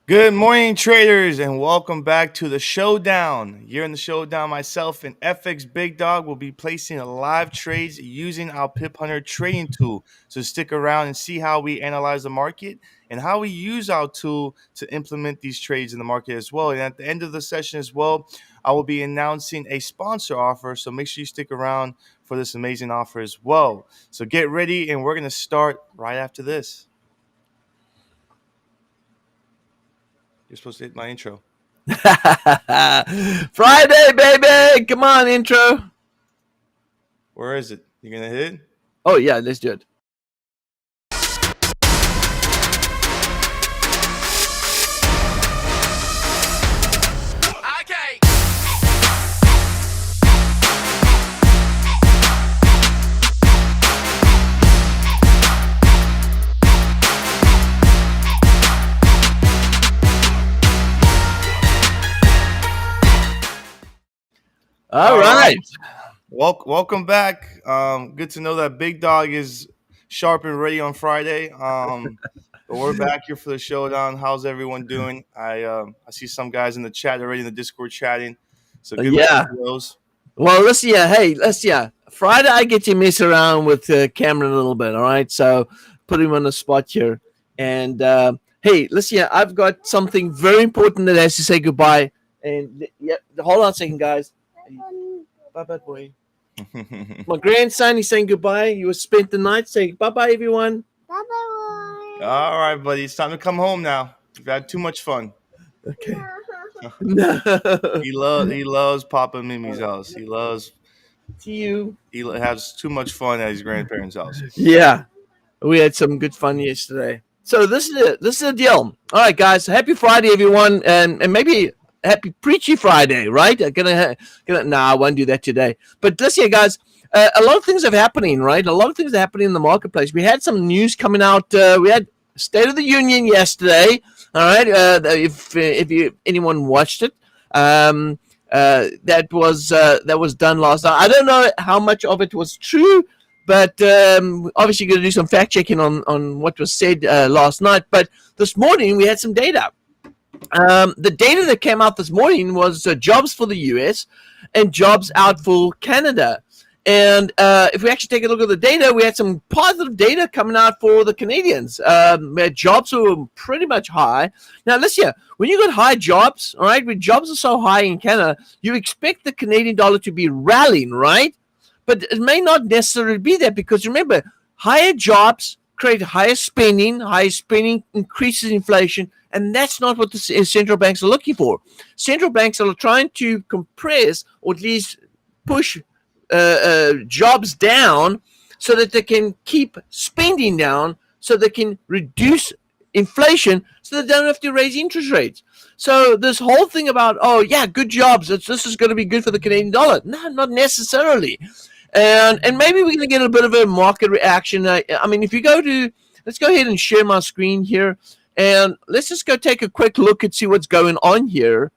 Good morning, traders, and welcome back to the Showdown. You're in the Showdown. Myself and FxBigDog will be placing live trades using our Pip Hunter Trading Tool. So stick around and see how we analyze the market and how we use our tool to implement these trades in the market as well. And at the end of the session as well, I will be announcing a sponsor offer. So make sure you stick around for this amazing offer as well. So get ready, and we're going to start right after this. You're supposed to hit my intro. Friday, baby! Come on, intro. Where is it? You gonna hit? Oh, yeah, let's do it. All right. Welcome back. Good to know that Big Dog is sharp and ready on Friday. But we're back here for the showdown. How's everyone doing? I see some guys in the chat already in the Discord chatting. So good morning Yeah. to those. Well, let's see. Friday, I get to mess around with Cameron a little bit, all right? So put him on the spot here. And hey, listen, I've got something very important that has to say goodbye. And hold on a second, guys. Bye-bye, boy. My grandson, he's saying goodbye. You spent the night saying bye-bye, everyone. All right, buddy. It's time to come home now. You've had too much fun. Okay. No. He loves Papa and Mimi's house. He has too much fun at his grandparents' house. Yeah. We had some good fun yesterday. So this is it. This is the deal. All right, guys. Happy Friday, everyone, and maybe happy Preachy Friday, right? No, I won't do that today. But listen, guys. A lot of things are happening, right? A lot of things are happening in the marketplace. We had some news coming out. We had State of the Union yesterday. All right. If anyone watched it, that was done last night. I don't know how much of it was true. But obviously, going to do some fact checking on what was said last night. But this morning, we had some data. The data that came out this morning was jobs for the US and jobs out for Canada. And if we actually take a look at the data, we had some positive data coming out for the Canadians. We had jobs were pretty much high. Now, listen here, when you got high jobs, all right, when jobs are so high in Canada, you expect the Canadian dollar to be rallying, right? But it may not necessarily be that because remember, higher jobs create higher spending increases inflation, and that's not what the central banks are looking for. Central banks are trying to compress or at least push jobs down so that they can keep spending down, so they can reduce inflation, so they don't have to raise interest rates. So this whole thing about, oh yeah, good jobs, this is going to be good for the Canadian dollar. No, not necessarily. And maybe we're going to get a bit of a market reaction. I mean, if you let's go ahead and share my screen here, and let's just go take a quick look and see what's going on here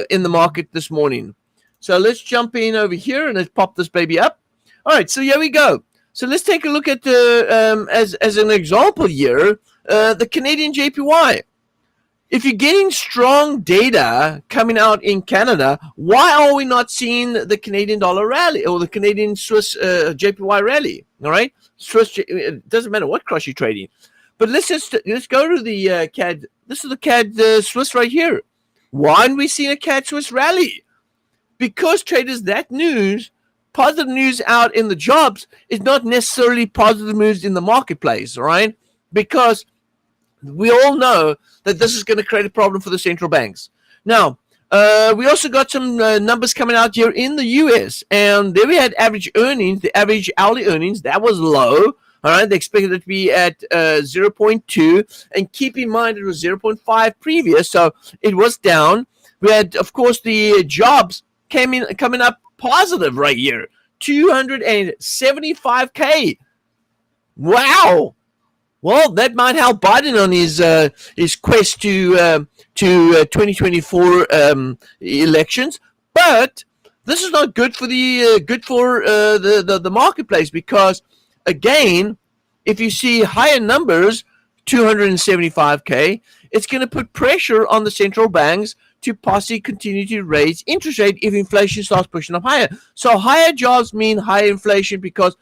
in the market this morning. So let's jump in over here and let's pop this baby up. All right, so here we go. So let's take a look at as an example here, the Canadian JPY. If you're getting strong data coming out in Canada, why are we not seeing the Canadian dollar rally or the Canadian Swiss JPY rally? All right, Swiss, it doesn't matter what cross you're trading. But let's go to the CAD. This is the CAD Swiss right here. Why aren't we seeing a CAD Swiss rally? Because traders, that news, positive news out in the jobs is not necessarily positive news in the marketplace, all right? Because we all know that this is going to create a problem for the central banks. Now, we also got some numbers coming out here in the US, and there we had average earnings, the average hourly earnings, that was low. All right, they expected it to be at 0.2, and keep in mind it was 0.5 previous, so it was down. We had, of course, the jobs coming up positive right here, 275K. Wow. Well, that might help Biden on his quest to 2024 elections, but this is not good for the marketplace because, again, if you see higher numbers, 275K, it's going to put pressure on the central banks to possibly continue to raise interest rate if inflation starts pushing up higher. So higher jobs mean higher inflation because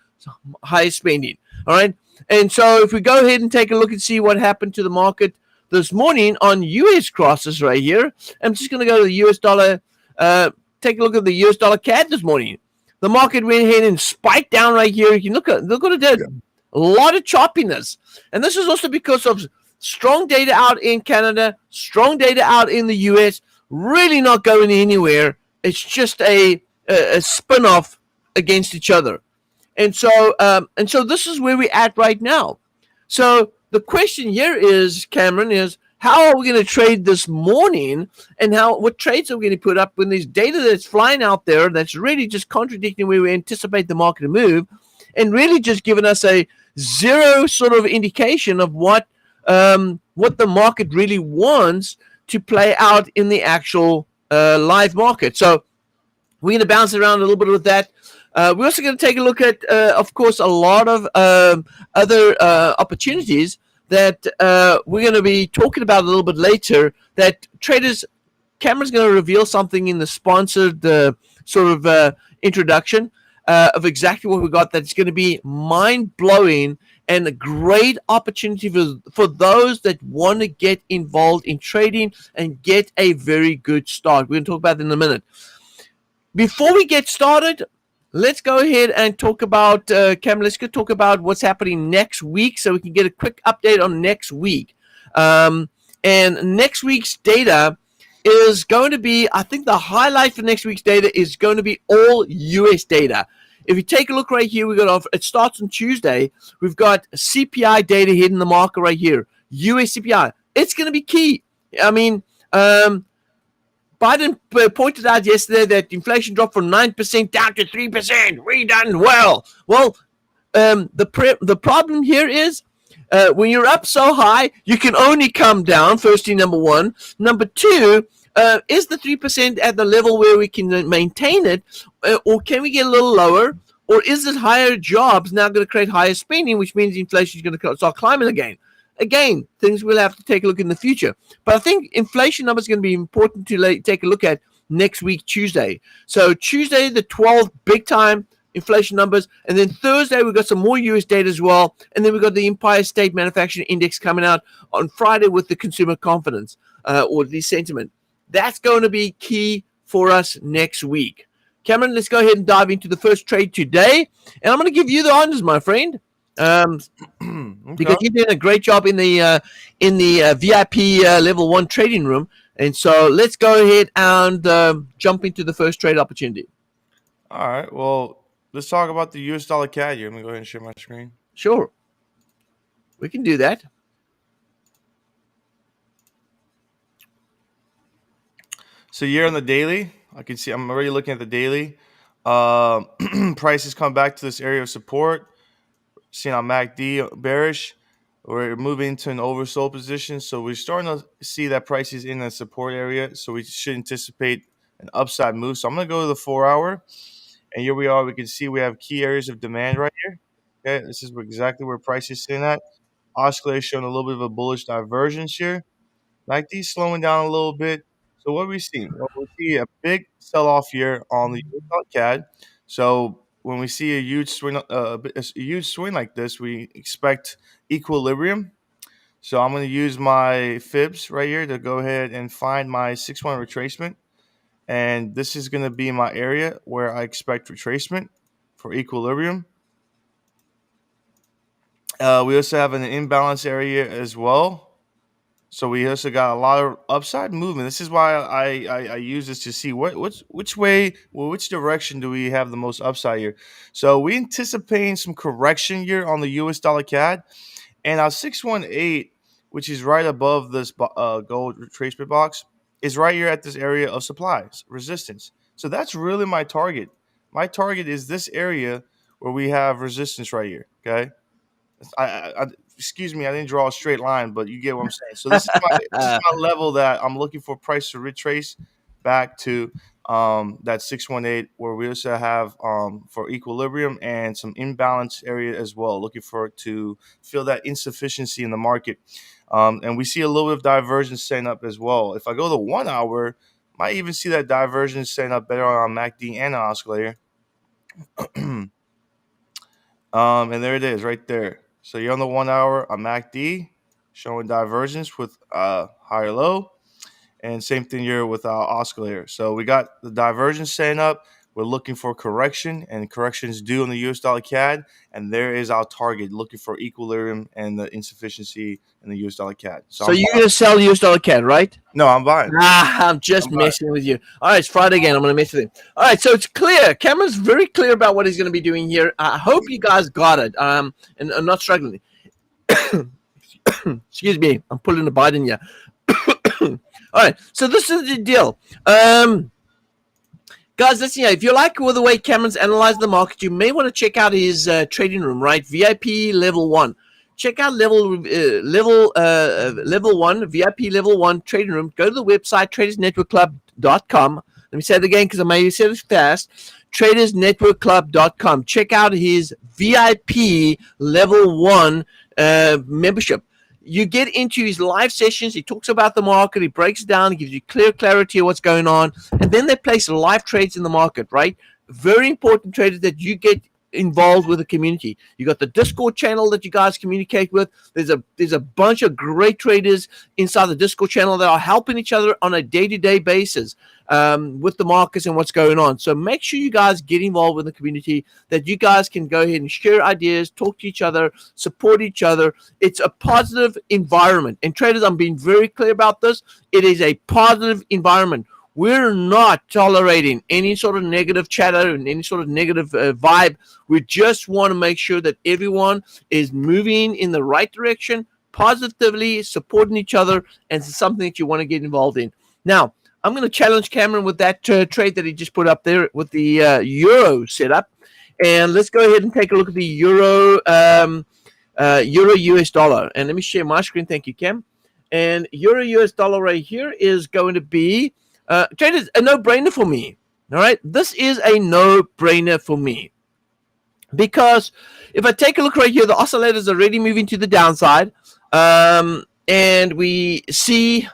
higher spending. All right. And so if we go ahead and take a look and see what happened to the market this morning on US crosses right here, I'm just going to go to the US dollar. Take a look at the US dollar CAD this morning. The market went ahead and spiked down right here. You look what it did. A lot of choppiness. And this is also because of strong data out in Canada, strong data out in the US, really not going anywhere. It's just a spin-off against each other. And so this is where we're at right now. So the question here is, Cameron, is how are we going to trade this morning, and what trades are we going to put up when there's data that's flying out there that's really just contradicting where we anticipate the market to move, and really just giving us a zero sort of indication of what the market really wants to play out in the actual live market. So we're going to bounce around a little bit with that. We're also going to take a look at, of course, a lot of other opportunities that we're going to be talking about a little bit later. That Cameron's going to reveal something in the sponsored sort of introduction of exactly what we got. That's going to be mind blowing and a great opportunity for those that want to get involved in trading and get a very good start. We're going to talk about that in a minute. Before we get started, let's go ahead and talk about, Cam, let's go talk about what's happening next week so we can get a quick update on next week. And next week's data is going to be, I think the highlight for next week's data is going to be all US data. If you take a look right here, it starts on Tuesday. We've got CPI data hitting the market right here. US CPI. It's going to be key. I mean, Biden pointed out yesterday that inflation dropped from 9% down to 3%. We done well. Well, the problem here is when you're up so high, you can only come down, firstly, number one. Number two, is the 3% at the level where we can maintain it, or can we get a little lower? Or is it higher jobs now going to create higher spending, which means inflation is going to start climbing again? Again, things we'll have to take a look in the future. But I think inflation numbers are going to be important to take a look at next week, Tuesday. So Tuesday, the 12th, big time inflation numbers. And then Thursday, we've got some more US data as well. And then we've got the Empire State Manufacturing Index coming out on Friday with the consumer confidence or the sentiment. That's going to be key for us next week. Cameron, let's go ahead and dive into the first trade today. And I'm going to give you the honors, my friend. Okay. Because you're doing a great job in the VIP level 1 trading room. And so let's go ahead and jump into the first trade opportunity. All right. Well, let's talk about the US dollar CAD here. Let me go ahead and share my screen. Sure. We can do that. So here on the daily, I can see I'm already looking at the daily. Prices come back to this area of support. Seeing on MACD bearish. We're moving into an oversold position. So we're starting to see that price is in the support area. So we should anticipate an upside move. So I'm going to go to the 4-hour. And here we are. We can see we have key areas of demand right here. Okay, this is exactly where price is sitting at. Oscillator showing a little bit of a bullish divergence here. MACD slowing down a little bit. So what we see? Well, we see a big sell-off here on the US CAD. So when we see a huge swing like this, we expect equilibrium. So I'm going to use my fibs right here to go ahead and find my 6-1 retracement. And this is going to be my area where I expect retracement for equilibrium. We also have an imbalance area as well. So we also got a lot of upside movement. This is why I use this to see which way, well, which direction do we have the most upside here. So we anticipating some correction here on the US dollar CAD, and our 618, which is right above this gold retracement box, is right here at this area of supplies resistance. So that's really my target. My target is this area where we have resistance right here. Okay. Excuse me, I didn't draw a straight line, but you get what I'm saying. So this is my level that I'm looking for price to retrace back to. That's 618, where we also have for equilibrium and some imbalance area as well, looking for it to feel that insufficiency in the market. And we see a little bit of divergence setting up as well. If I go to 1 hour, might even see that divergence setting up better on MACD and oscillator. And there it is right there. So you're on the 1 hour on MACD, showing divergence with higher low. And same thing here with our oscillator. So we got the divergence setting up. We're looking for correction, and correction is due on the US dollar CAD. And there is our target, looking for equilibrium and the insufficiency in the US dollar CAD. So So you're going to sell US dollar CAD, right? no, I'm buying. I'm just messing with you. All right, it's Friday again. I'm going to mess with him. All right, so it's clear. Cameron's very clear about what he's going to be doing here. I hope you guys got it. And I'm not struggling. Excuse me. I'm pulling a Biden here. All right, so this is the deal. Guys, listen here. If you like the way Cameron's analyzed the market, you may want to check out his trading room, right? VIP level 1. Check out level 1, VIP level 1 trading room. Go to the website, TradersNetworkClub.com. Let me say it again because I may have said it fast. TradersNetworkClub.com. Check out his VIP level 1 membership. You get into his live sessions. He talks about the market. He breaks it down. He gives you clear clarity of what's going on. And then they place live trades in the market, right? Very important traders that you get involved with the community. You got the Discord channel that you guys communicate with. There's a bunch of great traders inside the Discord channel that are helping each other on a day-to-day basis with the markets and what's going on. So make sure you guys get involved with the community, that you guys can go ahead and share ideas, talk to each other, support each other. It's a positive environment. And traders, I'm being very clear about this. It is a positive environment. We're not tolerating any sort of negative chatter and any sort of negative vibe. We just want to make sure that everyone is moving in the right direction, positively supporting each other, and it's something that you want to get involved in. Now, I'm going to challenge Cameron with that trade that he just put up there with the Euro setup. And let's go ahead and take a look at the Euro US dollar. And let me share my screen. Thank you, Cam. And Euro US dollar right here is going to be traders, a no-brainer for me. All right, this is a no-brainer for me because if I take a look right here, the oscillator is already moving to the downside, and we see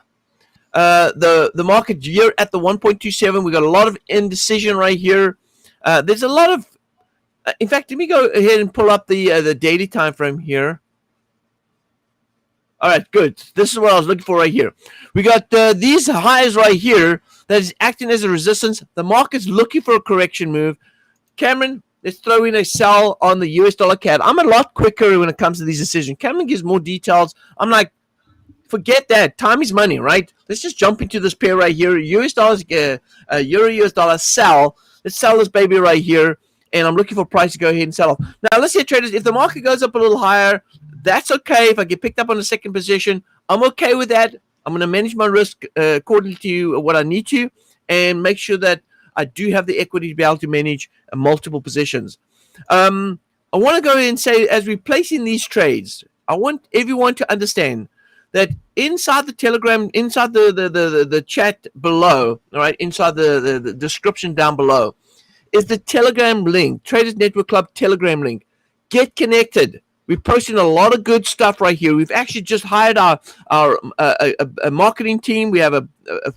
the market here at the 1.27. We got a lot of indecision right here. There's a lot of, in fact, let me go ahead and pull up the daily time frame here. All right, good. This is what I was looking for right here. We got these highs right here that is acting as a resistance. The market's looking for a correction move. Cameron, let's throw in a sell on the US dollar CAD. I'm a lot quicker when it comes to these decisions. Cameron gives more details. I'm like, forget that. Time is money, right? Let's just jump into this pair right here. US dollars, Euro US dollar sell. Let's sell this baby right here. And I'm looking for price to go ahead and sell off. Now, let's see, traders, if the market goes up a little higher, that's okay. If I get picked up on the second position, I'm okay with that. I'm going to manage my risk according to what I need to and make sure that I do have the equity to be able to manage multiple positions. I want to go ahead and say, as we're placing these trades, I want everyone to understand that inside the Telegram, inside the chat below, all right, inside the description down below, is the Telegram link, Traders Network Club Telegram link. Get connected. We're posting a lot of good stuff right here. We've actually just hired our marketing team. We have a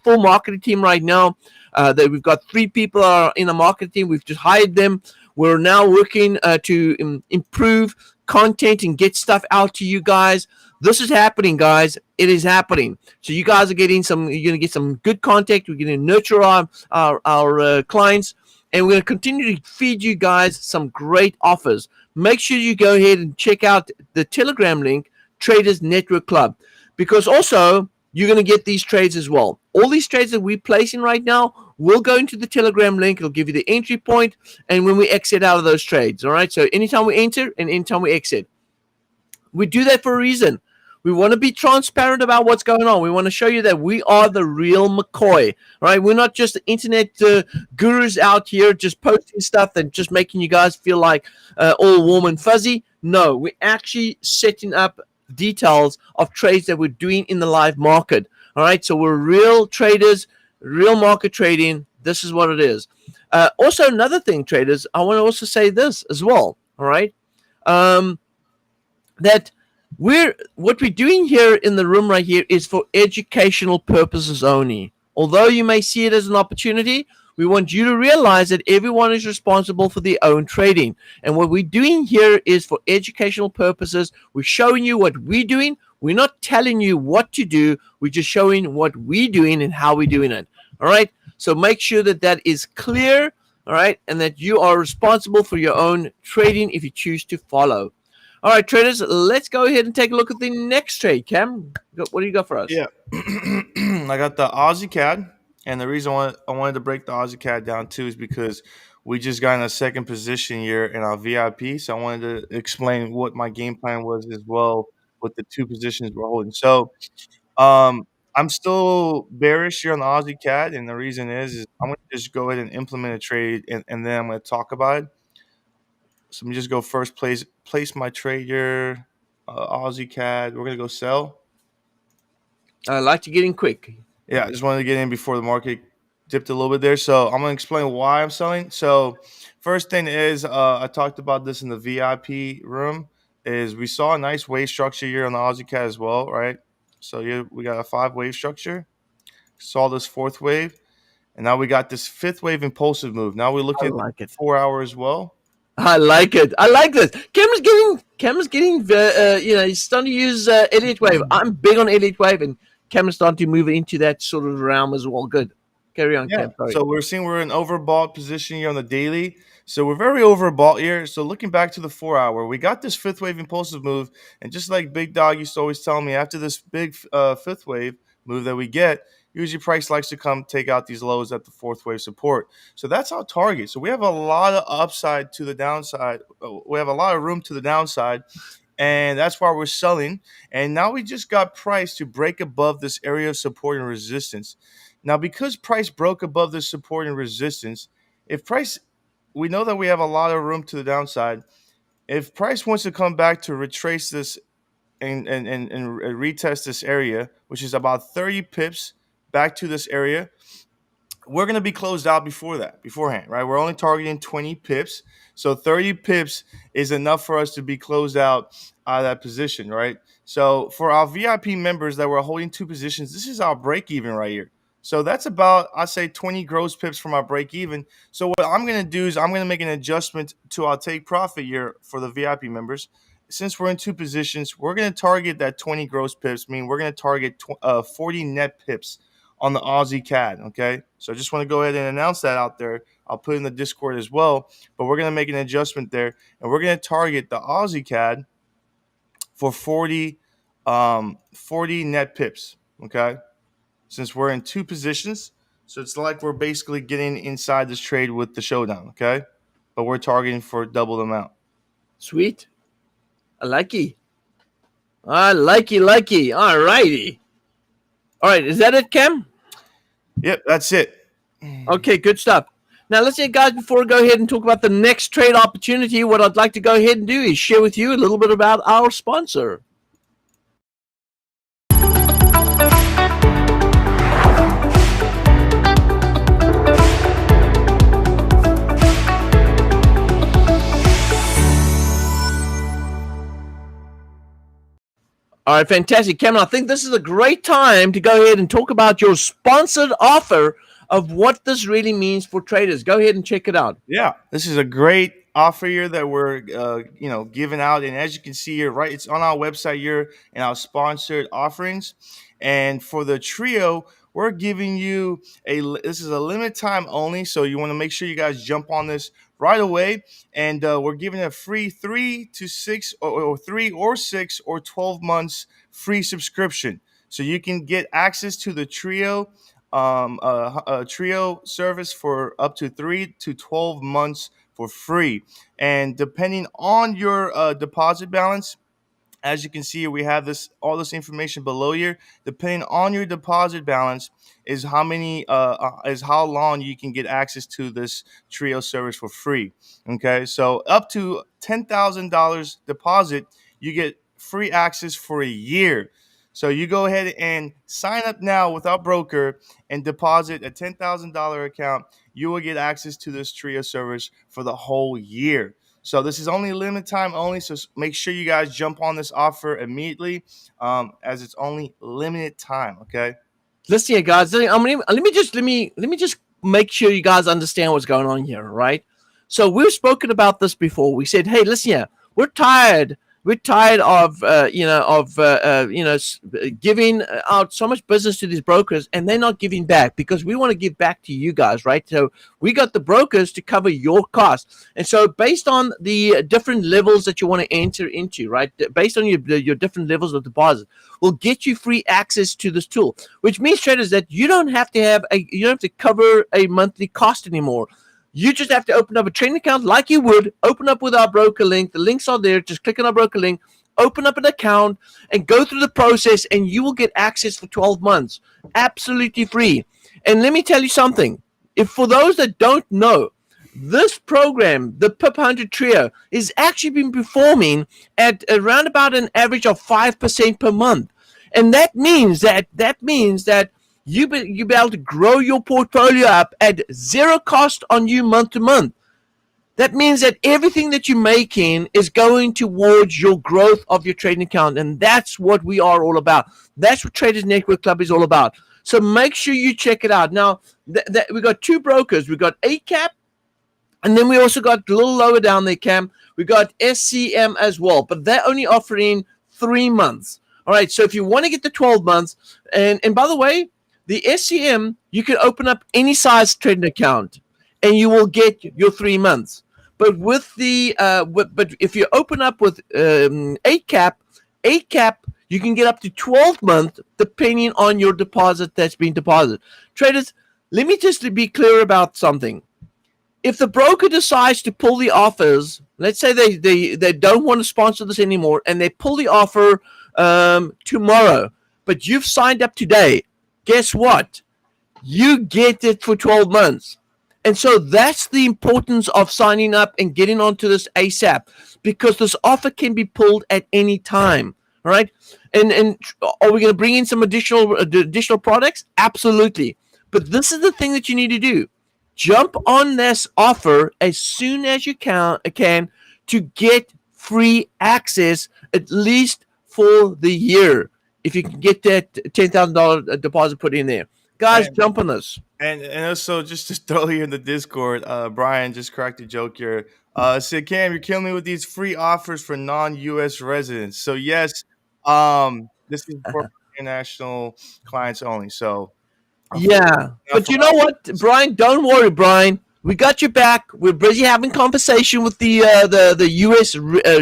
full marketing team right now. That we've got 3 people are in the marketing team. We've just hired them. We're now working to improve content and get stuff out to you guys. This is happening, guys. It is happening. So you guys are getting some. You're going to get some good contact. We're going to nurture our clients. And we're going to continue to feed you guys some great offers. Make sure you go ahead and check out the Telegram link, Traders Network Club, because also you're going to get these trades as well. All these trades that we're placing right now will go into the Telegram link. It'll give you the entry point and when we exit out of those trades. All right. So anytime we enter and anytime we exit, we do that for a reason. We want to be transparent about what's going on. We want to show you that we are the real McCoy, right? We're not just the internet gurus out here just posting stuff and just making you guys feel like all warm and fuzzy. No, we're actually setting up details of trades that we're doing in the live market, all right? So we're real traders, real market trading. This is what it is. Also, another thing, traders, I want to also say this as well. All right, um, that what we're doing here in the room right here is for educational purposes only. Although you may see it as an opportunity, we want you to realize that everyone is responsible for their own trading. And what we're doing here is for educational purposes. We're showing you what we're doing. We're not telling you what to do. We're just showing what we're doing and how we're doing it. All right. So make sure that that is clear. All right. And that you are responsible for your own trading if you choose to follow. All right, traders, let's go ahead and take a look at the next trade. Cam, what do you got for us? Yeah, I got the Aussie CAD, and the reason I wanted to break the Aussie CAD down too is because we just got in a second position here in our VIP. So I wanted to explain what my game plan was as well with the two positions we're holding. So um, I'm still bearish here on the Aussie CAD, and the reason is I'm going to just go ahead and implement a trade, and then I'm going to talk about it. So let me just go first place my trade here, Aussie CAD. We're going to go sell. I like to get in quick. Yeah, I just wanted to get in before the market dipped a little bit there. So I'm gonna explain why I'm selling. So first thing is, I talked about this in the VIP room. Is we saw a nice wave structure here on the Aussie Cat as well, right? So here we got a 5 wave structure. Saw this fourth wave, and now we got this fifth wave impulsive move. Now we're I looking at the like it. 4 hour as well. I like it. I like this. Cameron's getting, he's starting to use Elliott Wave. I'm big on Elliott Wave, and Cameron's starting to move into that sort of realm as well. Good. Carry on, Yeah. Cam. Sorry. So we're seeing we're in overbought position here on the daily. So we're very overbought here. So looking back to the 4 hour, we got this fifth wave impulsive move. And just like Big Dog used to always tell me, after this big fifth wave move that we get, usually price likes to come take out these lows at the fourth wave support. So that's our target. So we have a lot of upside to the downside. We have a lot of room to the downside. And that's why we're selling. And now we just got price to break above this area of support and resistance. Now, because price broke above this support and resistance, if price, we know that we have a lot of room to the downside. If price wants to come back to retrace this and retest this area, which is about 30 pips back to this area, we're going to be closed out beforehand, right? We're only targeting 20 pips. So 30 pips is enough for us to be closed out of that position, right? So for our VIP members that were holding two positions, this is our break even right here. So that's about, I say, 20 gross pips from our break even. So what I'm going to do is I'm going to make an adjustment to our take profit here for the VIP members. Since we're in two positions, we're going to target that 20 gross pips, meaning we're going to target 40 net pips on the Aussie CAD. Okay. So I just want to go ahead and announce that out there. I'll put in the Discord as well, but we're going to make an adjustment there and we're going to target the Aussie CAD for 40 net pips. Okay. Since we're in two positions. So it's like we're basically getting inside this trade with the showdown. Okay. But we're targeting for double the amount. Sweet. I like you. I like you. All righty. All right. Is that it, Cam? Yep. That's it. Okay, good stuff. Now, let's see, guys, before we go ahead and talk about the next trade opportunity, what I'd like to go ahead and do is share with you a little bit about our sponsor. All right, fantastic. Cameron, I think this is a great time to go ahead and talk about your sponsored offer of what this really means for traders. Go ahead and check it out. Yeah, this is a great offer here that we're giving out, and as you can see here, right, it's on our website here and our sponsored offerings. And for the trio, we're giving you this is a limited time only, so you want to make sure you guys jump on this right away. And we're giving a free 3 to 6 or 3 or 6 or 12 months free subscription, so you can get access to the trio a trio service for up to 3 to 12 months for free. And depending on your deposit balance, as you can see, we have all this information below here. Depending on your deposit balance, is how long you can get access to this trio service for free. Okay, so up to $10,000 deposit, you get free access for a year. So you go ahead and sign up now with our broker and deposit a $10,000 account. You will get access to this trio service for the whole year. So this is only limited time only. So make sure you guys jump on this offer immediately, as it's only limited time. Okay. Listen here, guys. Let me just make sure you guys understand what's going on here, right? So we've spoken about this before. We said, hey, listen here, we're tired. We're tired of giving out so much business to these brokers, and they're not giving back, because we want to give back to you guys, right? So we got the brokers to cover your costs, and so based on the different levels that you want to enter into, right? Based on your different levels of deposit, will get you free access to this tool, which means, traders, that you don't have to cover a monthly cost anymore. You just have to open up a trading account like you would, open up with our broker link. The links are there. Just click on our broker link, open up an account, and go through the process, and you will get access for 12 months. Absolutely free. And let me tell you something. If for those that don't know, this program, the Pip Hunter Trio, is actually been performing at around about an average of 5% per month. And that means that you be able to grow your portfolio up at zero cost on you month to month. That means that everything that you're making is going towards your growth of your trading account. And that's what we are all about. That's what Traders Network Club is all about. So make sure you check it out. Now, we got two brokers. We got ACAP, and then we also got a little lower down there, Cam. We got SCM as well, but they're only offering 3 months. All right, so if you want to get the 12 months, and by the way, the SCM, you can open up any size trading account, and you will get your 3 months. But with the but if you open up with 8cap, you can get up to 12 months depending on your deposit that's been deposited. Traders, let me just be clear about something. If the broker decides to pull the offers, let's say they don't want to sponsor this anymore, and they pull the offer tomorrow, but you've signed up today, guess what? You get it for 12 months. And so that's the importance of signing up and getting onto this ASAP, because this offer can be pulled at any time. All right. And are we going to bring in some additional products? Absolutely. But this is the thing that you need to do. Jump on this offer as soon as you can to get free access, at least for the year, if you can get that $10,000 deposit put in there. Guys, jump on this. And also, just to throw here in the Discord, Brian just cracked a joke here. Said, Cam, you're killing me with these free offers for non-U.S. residents. So yes, this is for international clients only. So yeah, but you know what, Brian? Don't worry, Brian. We got your back. We're busy having conversation with the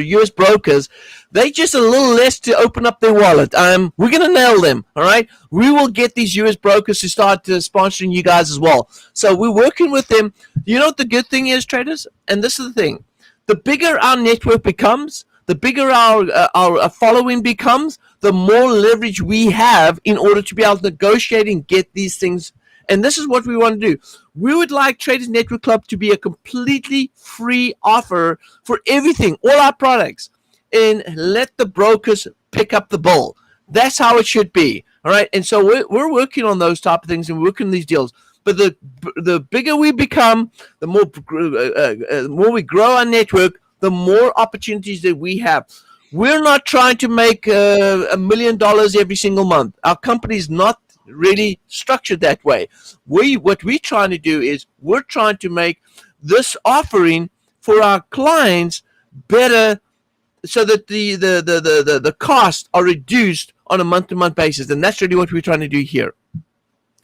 US brokers. They just a little less to open up their wallet. We're gonna nail them. All right. We will get these US brokers to start sponsoring you guys as well. So we're working with them. You know what the good thing is, traders? And this is the thing: the bigger our network becomes, the bigger our following becomes, the more leverage we have in order to be able to negotiate and get these things. And this is what we want to do. We would like Traders Network Club to be a completely free offer for everything, all our products, and let the brokers pick up the bill. That's how it should be. All right. And so we're working on those type of things and working on these deals. But the bigger we become, the more we grow our network, the more opportunities that we have. We're not trying to make $1 million every single month. Our company is not really structured that way. What we're trying to do is we're trying to make this offering for our clients better, so that the costs are reduced on a month-to-month basis, and that's really what we're trying to do here.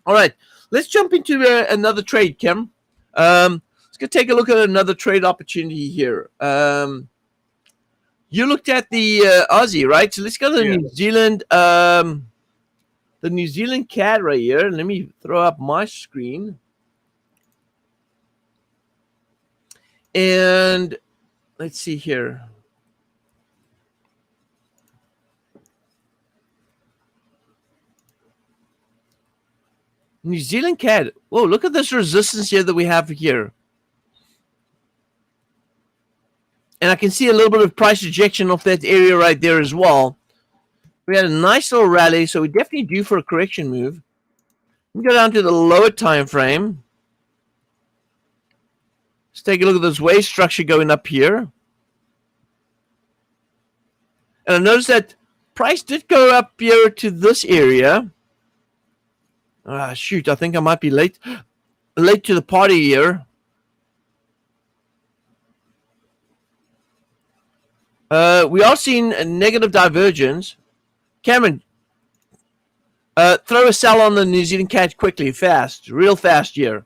All right, let's jump into another trade, Kim. Let's go take a look at another trade opportunity here. You looked at the Aussie, right? So let's go to the New Zealand. The New Zealand CAD right here. Let me throw up my screen. And let's see here. New Zealand CAD. Whoa, look at this resistance here that we have here. And I can see a little bit of price rejection off that area right there as well. We had a nice little rally, so we're definitely due for a correction move. Let me go down to the lower time frame. Let's take a look at this wave structure going up here. And I noticed that price did go up here to this area. Shoot, I think I might be late to the party here. We are seeing a negative divergence. Cameron, throw a sell on the New Zealand CAD quickly, fast, real fast here.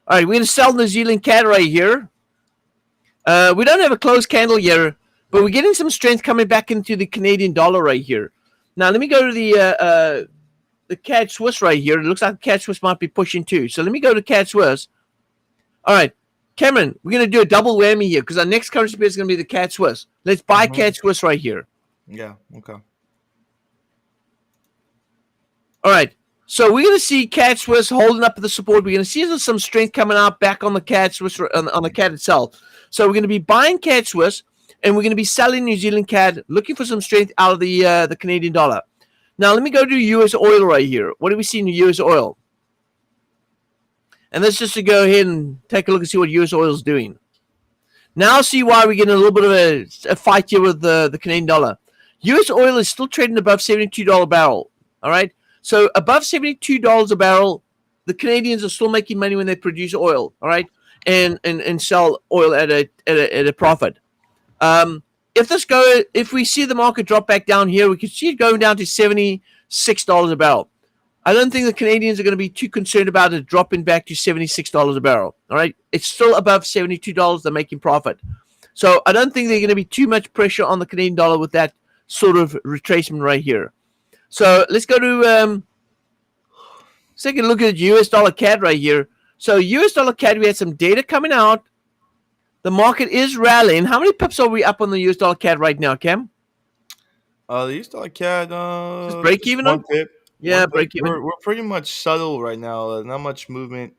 All right, we're going to sell New Zealand CAD right here. We don't have a closed candle here, but we're getting some strength coming back into the Canadian dollar right here. Now, let me go to the CAD Swiss right here. It looks like CAD Swiss might be pushing too. So let me go to CAD Swiss. All right, Cameron, we're going to do a double whammy here because our next currency pair is going to be the CAD Swiss. Let's buy CAD Swiss right here. Yeah, okay. All right, so we're going to see CAD Swiss holding up the support. We're going to see some strength coming out back on the CAD Swiss, on the CAD itself. So we're going to be buying CAD Swiss, and we're going to be selling New Zealand CAD, looking for some strength out of the Canadian dollar. Now, let me go to US oil right here. What do we see in the US oil? And let's just go ahead and take a look and see what US oil is doing. Now see why we're getting a little bit of a fight here with the Canadian dollar. US oil is still trading above $72 a barrel. All right? So above $72 a barrel, the Canadians are still making money when they produce oil, all right, and sell oil at a profit. If we see the market drop back down here, we can see it going down to $76 a barrel. I don't think the Canadians are going to be too concerned about it dropping back to $76 a barrel. All right, it's still above $72. They're making profit, so I don't think there's going to be too much pressure on the Canadian dollar with that sort of retracement right here. So let's go to let's take a look at US dollar CAD right here. So US dollar CAD, we had some data coming out. The market is rallying. How many pips are we up on the US dollar CAD right now, Cam? The US dollar CAD, just break even one pip. Yeah, break even. We're pretty much subtle right now. Not much movement.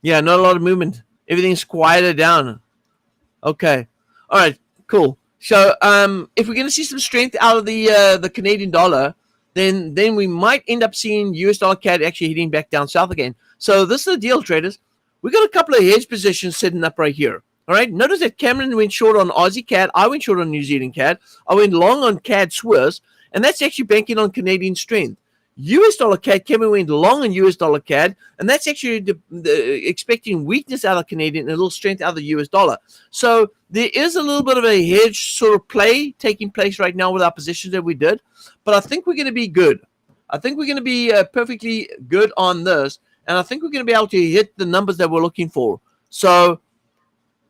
Yeah, not a lot of movement. Everything's quieted down. Okay. All right. Cool. So, if we're going to see some strength out of the Canadian dollar, then we might end up seeing US dollar CAD actually hitting back down south again. So this is the deal, traders. We got a couple of hedge positions sitting up right here. All right. Notice that Cameron went short on Aussie CAD. I went short on New Zealand CAD. I went long on CAD Swiss, and that's actually banking on Canadian strength. US dollar CAD, Cameron went long on US dollar CAD, and that's actually expecting weakness out of Canadian and a little strength out of the US dollar. So there is a little bit of a hedge sort of play taking place right now with our positions that we did, but I think we're going to be good. I think we're going to be perfectly good on this, and I think we're going to be able to hit the numbers that we're looking for. So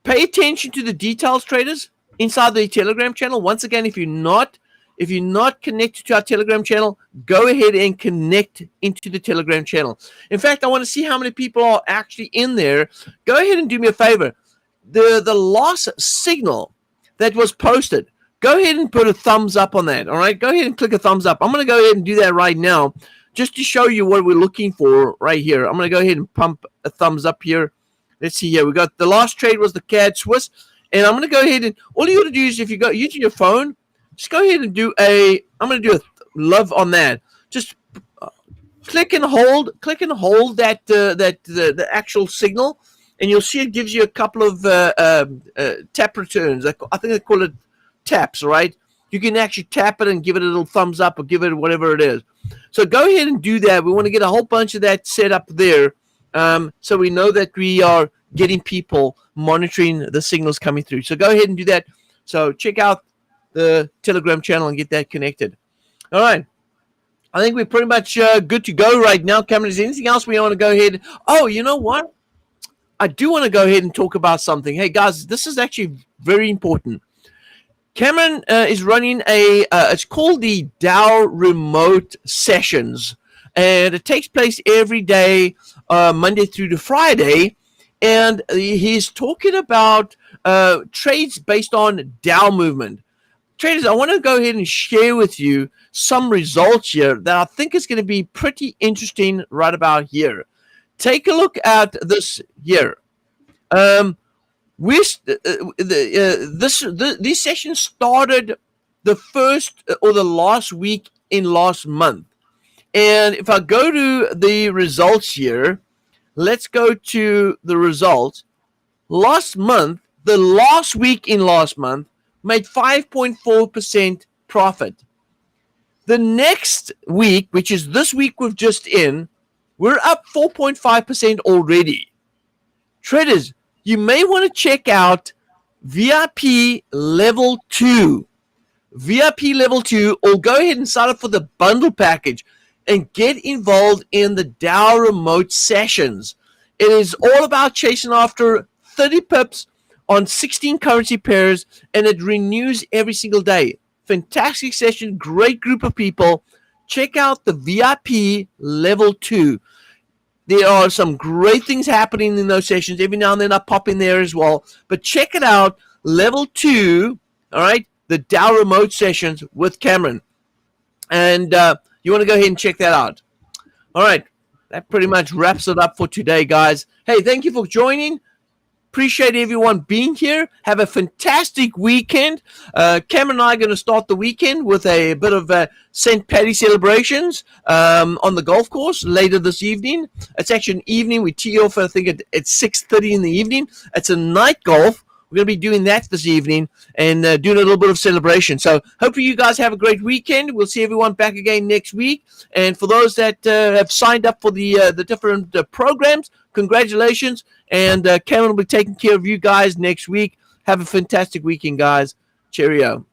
pay attention to the details, traders, inside the Telegram channel. Once again, if you're not connected to our Telegram channel, go ahead and connect into the Telegram channel. In fact, I want to see how many people are actually in there. Go ahead and do me a favor. The loss signal that was posted, go ahead and put a thumbs up on that. All right, go ahead and click a thumbs up. I'm going to go ahead and do that right now just to show you what we're looking for right here. I'm going to go ahead and pump a thumbs up here. Let's see here. We got the last trade was the CAD Swiss, and I'm going to go ahead and all you got to do is if you go using your phone, just go ahead and do I'm going to do a love on that. Just click and hold that the actual signal, and you'll see it gives you a couple of tap returns. I think they call it taps, right? You can actually tap it and give it a little thumbs up or give it whatever it is. So go ahead and do that. We want to get a whole bunch of that set up there, so we know that we are getting people monitoring the signals coming through. So go ahead and do that. So check out the Telegram channel and get that connected. All right. I think we're pretty much good to go right now. Cameron, is there anything else we want to go ahead? Oh, you know what? I do want to go ahead and talk about something. Hey, guys, this is actually very important. Cameron is running it's called the Dow Remote Sessions. And it takes place every day, Monday through to Friday. And he's talking about trades based on Dow movement. Traders, I want to go ahead and share with you some results here that I think is going to be pretty interesting right about here. Take a look at this here. These sessions started the first or the last week in last month. And if I go to the results here, let's go to the results. Last month, the last week in last month, made 5.4% profit. The next week, which is this week we've just in, we're up 4.5% already. Traders, you may want to check out VIP Level 2. VIP Level 2, or go ahead and sign up for the bundle package and get involved in the Dow remote sessions. It is all about chasing after 30 pips on 16 currency pairs, and it renews every single day. Fantastic session, great group of people. Check out the VIP Level 2. There are some great things happening in those sessions. Every now and then I pop in there as well. But check it out, Level 2, all right, the Dow remote sessions with Cameron. And you want to go ahead and check that out. All right, that pretty much wraps it up for today, guys. Hey, thank you for joining. Appreciate everyone being here. Have a fantastic weekend. Cameron and I are going to start the weekend with a bit of St. Paddy celebrations on the golf course later this evening. It's actually an evening. We tee off, I think, at 6:30 in the evening. It's a night golf. We're going to be doing that this evening and doing a little bit of celebration. So hopefully you guys have a great weekend. We'll see everyone back again next week. And for those that have signed up for the different programs, congratulations. And Cameron will be taking care of you guys next week. Have a fantastic weekend, guys. Cheerio.